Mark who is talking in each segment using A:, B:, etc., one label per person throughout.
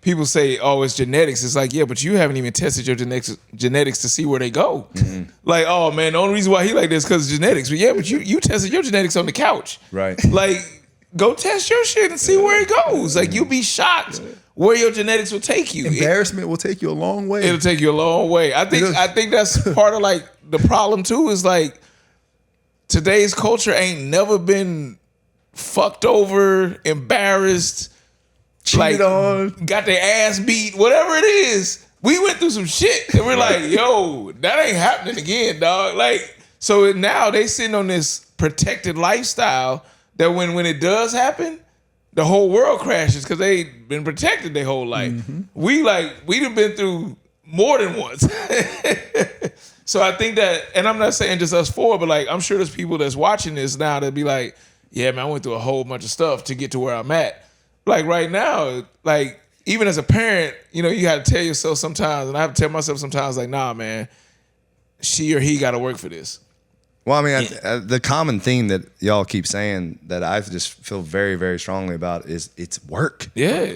A: people say, oh, it's genetics. It's like, yeah, but you haven't even tested your genetics to see where they go. Mm-hmm. Like, oh man, the only reason why he like this because of genetics. But yeah, but you tested your genetics on the couch.
B: Right.
A: Like, go test your shit and see where it goes. Like, you'll be shocked where your genetics will take you.
C: Embarrassment will take you a long way.
A: It'll take you a long way. I think that's part of like the problem too, is like today's culture ain't never been fucked over, embarrassed,
C: cheated on,
A: got their ass beat, whatever it is. We went through some shit and we're like, yo, that ain't happening again, dog. Like, so now they sitting on this protected lifestyle that when it does happen, the whole world crashes because they been protected their whole life. Mm-hmm. We done been through more than once. So I think that, and I'm not saying just us four, but like I'm sure there's people that's watching this now that be like, yeah, man, I went through a whole bunch of stuff to get to where I'm at. Like right now, like even as a parent, you know, you got to tell yourself sometimes, and I have to tell myself sometimes, like, nah, man, she or he got to work for this.
B: Well, I mean, the common theme that y'all keep saying that I just feel very, very strongly about is it's work.
A: Yeah.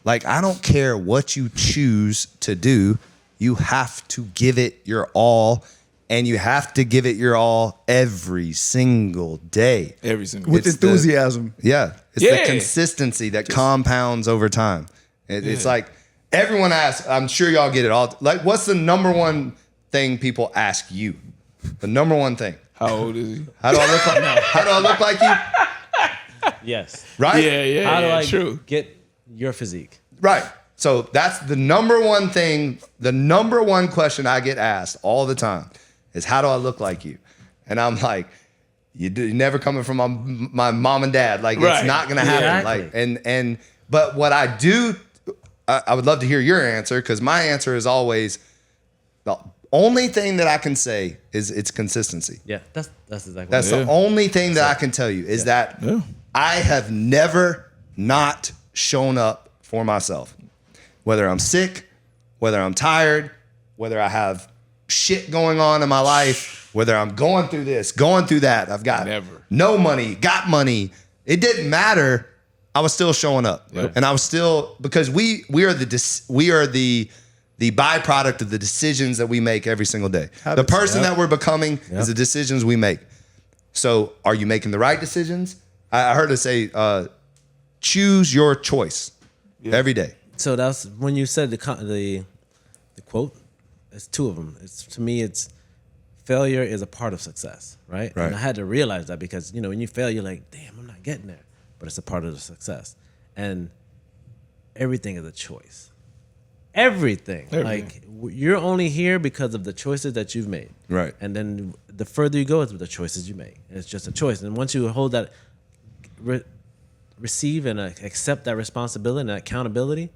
B: Like, I don't care what you choose to do. You have to give it your all, and you have to give it your all every single day.
A: Every single
C: with enthusiasm.
B: It's the consistency that compounds over time. It's like everyone asks, I'm sure y'all get it all. Like, what's the number one thing people ask you? The number one thing.
A: How old is he?
B: How do I look like? How do I look like you?
D: Yes.
B: Right?
A: Yeah.
D: How do I
A: true.
D: get your physique?
B: Right. So that's the number one thing. The number one question I get asked all the time is, how do I look like you? And I'm like, you're never coming from my mom and dad. Like, it's not going to happen.
D: Exactly.
B: Like, but what I do, I would love to hear your answer, because my answer is always, the only thing that I can say is it's consistency.
D: Yeah, that's exactly.
B: That's the only thing that I can tell you is that I have never not shown up for myself. Whether I'm sick, whether I'm tired, whether I have shit going on in my life, whether I'm going through this, going through that, I've got no money, got money. It didn't matter. I was still showing up, and I was still, because we are the byproduct of the decisions that we make every single day. The person that we're becoming is the decisions we make. So, are you making the right decisions? I heard it say, choose your choice every day.
D: So that's when you said the quote. It's two of them. To me, it's failure is a part of success, right? And I had to realize that, because when you fail, you're like, damn, I'm not getting there, but it's a part of the success. And everything is a choice. Everything. Like, you're only here because of the choices that you've made,
B: right?
D: And then the further you go, it's with the choices you make. And it's just a choice. And once you hold that, receive and accept that responsibility and that accountability,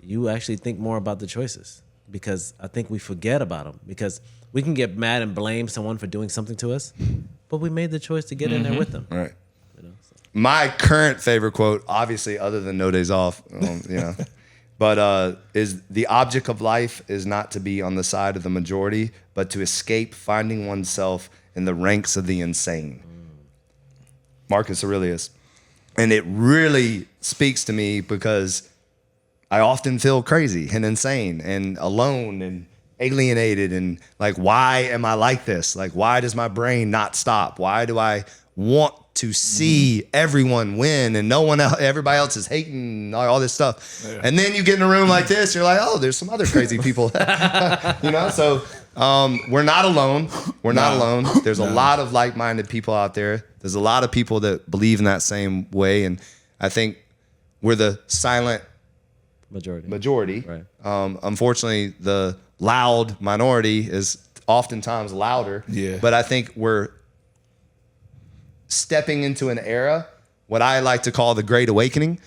D: you actually think more about the choices, because I think we forget about them, because we can get mad and blame someone for doing something to us, but we made the choice to get in there with them.
B: Right. My current favorite quote, obviously other than No Days Off, but is, the object of life is not to be on the side of the majority, but to escape finding oneself in the ranks of the insane. Marcus Aurelius. And it really speaks to me, because I often feel crazy and insane and alone and alienated, and like, why am I like this? Like, why does my brain not stop? Why do I want to see everyone win and no one else, everybody else is hating, all this stuff? And then you get in a room like this, you're like, oh, there's some other crazy people. So we're not alone. We're not alone. There's a lot of like-minded people out there. There's a lot of people that believe in that same way, and I think we're the silent majority. Right. Unfortunately, the loud minority is oftentimes louder. Yeah. But I think we're stepping into an era, what I like to call the Great Awakening,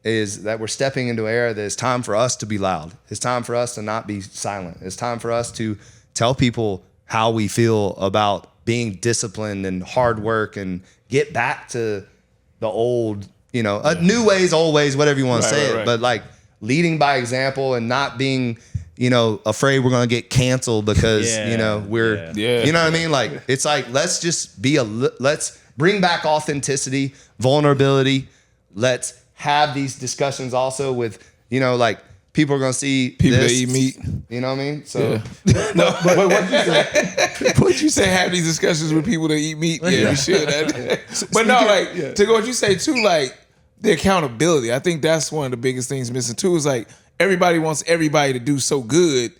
B: is that we're stepping into an era that it's time for us to be loud. It's time for us to not be silent. It's time for us to tell people how we feel about being disciplined and hard work, and get back to the old, new ways, old ways, whatever you want to say it. But like, leading by example and not being, afraid we're going to get canceled because, we're, you know what I mean? Like, it's like, let's just let's bring back authenticity, vulnerability. Let's have these discussions also with You know, like people are gonna see
A: People
B: this,
A: that eat meat.
B: You know what I mean? So
A: No, but what you say? What you say? Have these discussions with people that eat meat? Yeah, we should. But no, like to go what you say too, like the accountability. I think that's one of the biggest things missing too. Is like everybody wants everybody to do so good.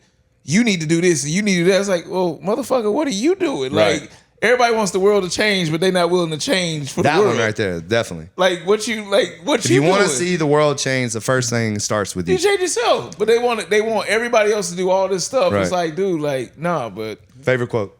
A: You need to do this and you need to do that. It's like, well, motherfucker, what are you doing?
B: Right.
A: Like everybody wants the world to change, but they're not willing to change for
B: that
A: the world.
B: one right there, definitely.
A: Like what you
B: If you want to see the world change, the first thing starts with you.
A: You change yourself, but they want everybody else to do all this stuff.
B: Right.
A: It's like, dude, like, nah. But
B: Favorite quote?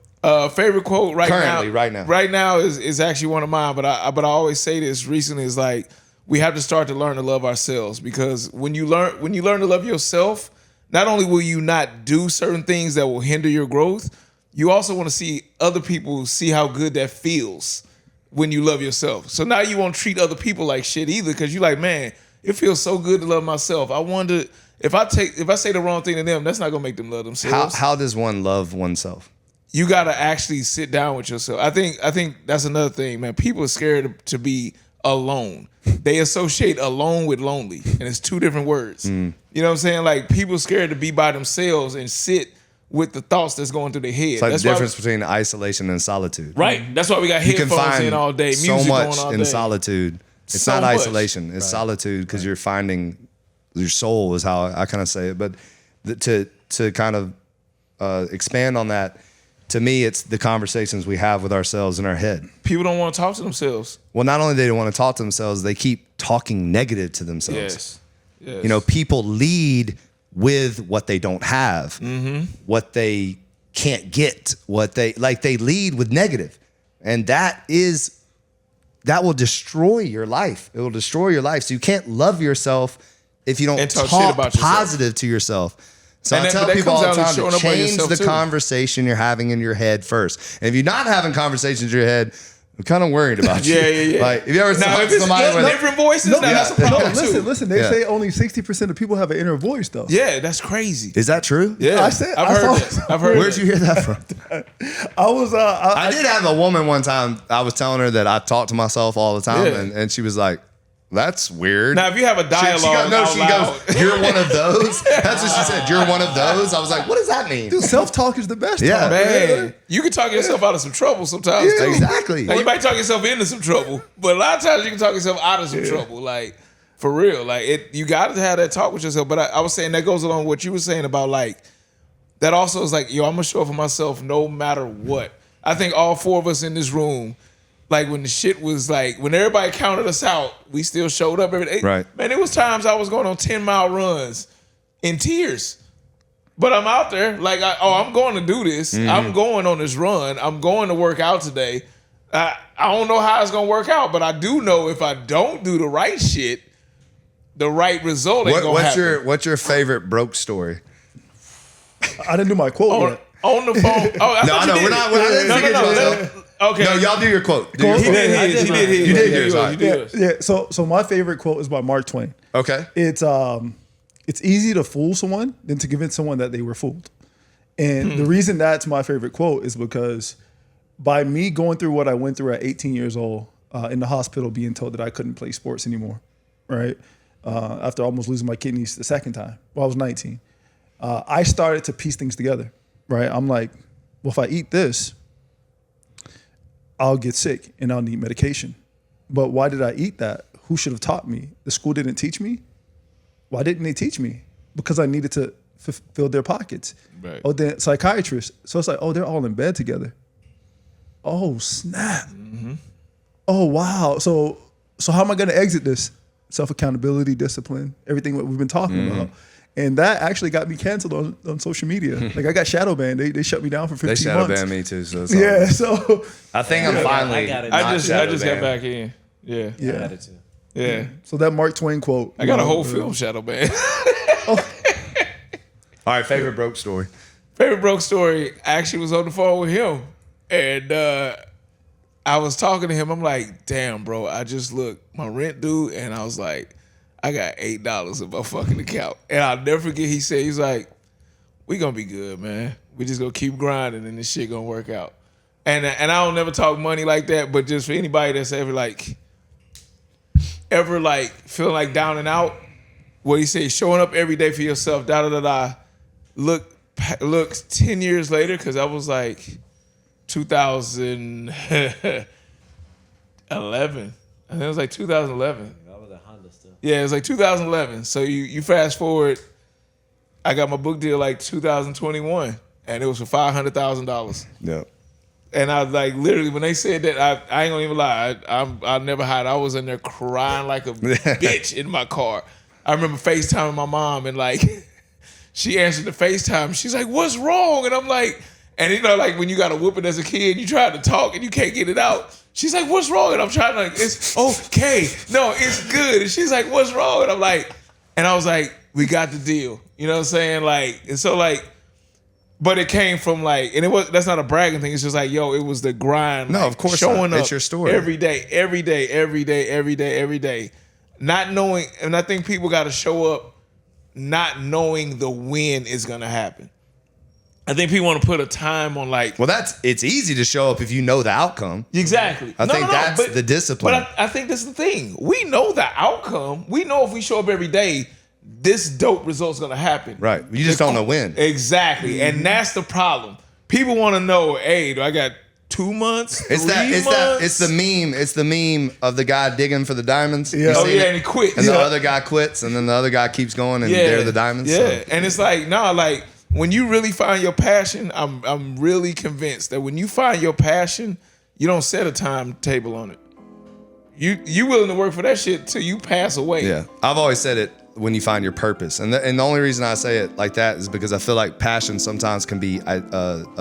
A: favorite quote right
B: Currently,
A: now is actually one of mine. But I always say this recently is like we have to start to learn to love ourselves, because when you learn to love yourself, not only will you not do certain things that will hinder your growth, you also want to see other people see how good that feels when you love yourself. So now you won't treat other people like shit either, because you're like, man, it feels so good to love myself. I wonder if I say the wrong thing to them, that's not gonna make them love themselves.
B: How does one love oneself?
A: You gotta actually sit down with yourself. I think that's another thing, man. People are scared to be alone. They associate alone with lonely, and it's two different words. You know what I'm saying? Like people are scared to be by themselves and sit with the thoughts that's going through their head.
B: It's like
A: that's
B: the difference between isolation and solitude.
A: Right. That's why we got
B: You can
A: headphones in
B: find
A: all day, music
B: so much
A: going all
B: in
A: day.
B: solitude. It's
A: So
B: not
A: much.
B: isolation. It's solitude, because you're finding your soul is how I kind of say it. But to kind of expand on that, to me, it's the conversations we have with ourselves in our head.
A: People don't want to talk to themselves.
B: Well, not only do they want to talk to themselves, they keep talking negative to themselves.
A: Yes.
B: You know, people lead with what they don't have, what they can't get, they lead with negative. And that will destroy your life. It will destroy your life. So you can't love yourself if you don't
A: And talk
B: talk
A: shit about yourself.
B: positive to yourself. So
A: And
B: I
A: that-
B: tell
A: but that
B: people
A: comes
B: all the
A: down to
B: time
A: showing
B: to
A: up on
B: change
A: yourself,
B: the
A: too.
B: conversation you're having in your head first. And if you're not having conversations in your head, I'm kind of worried about you.
A: Yeah.
B: Like, if you ever
A: Now,
B: talk
A: if
B: to
A: it's
B: somebody with
A: different voices,
C: No,
A: now that's a problem too.
C: listen. They
B: Yeah.
C: say only 60% of people have an inner voice, though.
A: Yeah, that's crazy.
B: Is that true?
A: Yeah,
C: I said-
A: I've
C: I
A: heard
C: saw-
A: that. I've heard
B: Where'd
A: that.
B: you hear that from?
C: I was,
B: I did have a woman one time. I was telling her that I talk to myself all the time,
A: Yeah.
B: and she was like, "That's weird."
A: Now, if you have a dialogue out
B: she
A: loud,
B: goes, "You're one of those." That's what she said. "You're one of those." I was like, "What does that mean?"
C: dude, self-talk is the best
B: Yeah.
C: talk.
A: man, you can talk yourself out of some trouble sometimes.
C: Yeah.
A: too.
B: Exactly.
A: Now, you might talk yourself into some trouble, but a lot of times you can talk yourself out of some trouble. Like for real, like you got to have that talk with yourself. But I was saying that goes along with what you were saying about like that. Also is like, yo, I'm gonna show up for myself no matter what. I think all four of us in this room, like when the shit was like, when everybody counted us out, we still showed up every day.
B: Right.
A: Man, it was times I was going on 10-mile runs in tears. But I'm out there, like, I'm going to do this. I'm going on this run. I'm going to work out today. I don't know how it's going to work out, but I do know if I don't do the right shit, the right result ain't going to happen.
B: What's your favorite broke story?
C: I didn't do my quote yet.
A: On the phone. Oh, I
B: No,
A: thought you
B: no,
A: did
B: we're
A: it.
B: not. We're not
A: No. Okay.
B: No, y'all do your quote. Do your
A: He
B: quote.
A: did his. He did his.
B: You did yours,
A: You
B: all right.
A: did yours.
C: Yeah. So my favorite quote is by Mark Twain.
B: Okay.
C: It's easy to fool someone than to convince someone that they were fooled. And the reason that's my favorite quote is because by me going through what I went through at 18 years old in the hospital, being told that I couldn't play sports anymore, right? After almost losing my kidneys the second time, I was 19. I started to piece things together, right? I'm like, well, if I eat this, I'll get sick and I'll need medication. But why did I eat that? Who should have taught me? The school didn't teach me. Why didn't they teach me? Because I needed to fill their pockets.
A: Right.
C: Oh, then psychiatrists. So it's like, oh, they're all in bed together. Oh, snap. Oh, wow. So how am I going to exit this? Self-accountability, discipline, everything that we've been talking about. And that actually got me canceled on social media. Like I got shadow banned. They shut me down for 15
B: They shadow
C: months.
B: banned me too. So it's
C: Yeah. So
B: I think I'm finally.
D: I got it.
A: I just got
B: shadow-banned.
A: back in. Yeah.
D: I got it too.
A: Yeah.
C: so that Mark Twain quote.
A: I got a whole film shadow ban.
B: All right, favorite broke story.
A: Favorite broke story actually was on the phone with him. And I was talking to him. I'm like, damn, bro, I just looked my rent due and I was like, I got $8 in my fucking account. And I'll never forget he said, he's like, we gonna be good, man. We just gonna keep grinding and this shit gonna work out. And I don't never talk money like that, but just for anybody that's ever like feeling like down and out, what he said, showing up every day for yourself, da da da da. Look 10 years later, because I was like 2011. I think it was like 2011.
D: I was at Honda still.
A: Yeah, it was like 2011. So you fast forward, I got my book deal like 2021, and it was for $500,000.
B: Yeah.
A: And I was like, literally, when they said that, I ain't gonna even lie. I never hide. I was in there crying like a bitch in my car. I remember FaceTiming my mom, and like, she answered the FaceTime. She's like, "What's wrong?" And I'm like, and you know, like when you got a whooping as a kid, you try to talk and you can't get it out. She's like, "What's wrong?" And I'm trying to like, "It's okay. No, it's good." And she's like, "What's wrong?" And I'm like, and I was like, "We got the deal." You know what I'm saying? Like, and so like, but it came from like, and that's not a bragging thing. It's just like, yo, it was the grind.
B: No,
A: like,
B: of course
A: showing
B: not.
A: up
B: It's your story.
A: every day. Not knowing, and I think people got to show up not knowing the when is gonna happen. I think people want to put a time on like.
B: Well, it's easy to show up if you know the outcome.
A: Exactly.
B: I think that's the discipline.
A: But I think this is the thing. We know the outcome. We know if we show up every day, this dope result's gonna happen.
B: Right. You just don't know when.
A: Exactly. And that's the problem. People want to know, hey, do I got 2 months?
B: It's the meme of the guy digging for the diamonds.
C: Yeah.
A: Oh yeah, and he quit.
B: And the other guy quits, and then the other guy keeps going, and they're the diamonds.
A: Yeah.
B: So.
A: And it's like, like when you really find your passion, I'm really convinced that when you find your passion, you don't set a timetable on it. You willing to work for that shit till you pass away.
B: Yeah, I've always said it. When you find your purpose, and the only reason I say it like that is because I feel like passion sometimes can be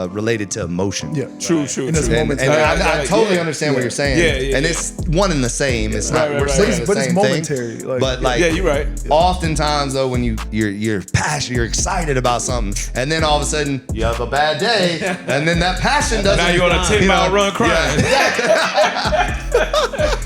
B: related to emotion.
C: Yeah,
A: True.
C: In this moment,
B: And I totally understand what you're saying.
A: Yeah,
B: and it's one and the same. It's not. We're saying the
C: but
B: same
C: it's momentary.
B: thing.
C: Like,
B: But like,
A: yeah, you're right.
B: Oftentimes though, when you're passionate, you're excited about something, and then all of a sudden you have a bad day, and then that passion doesn't.
A: Now you're on a 10-mile run crying.
B: Yeah.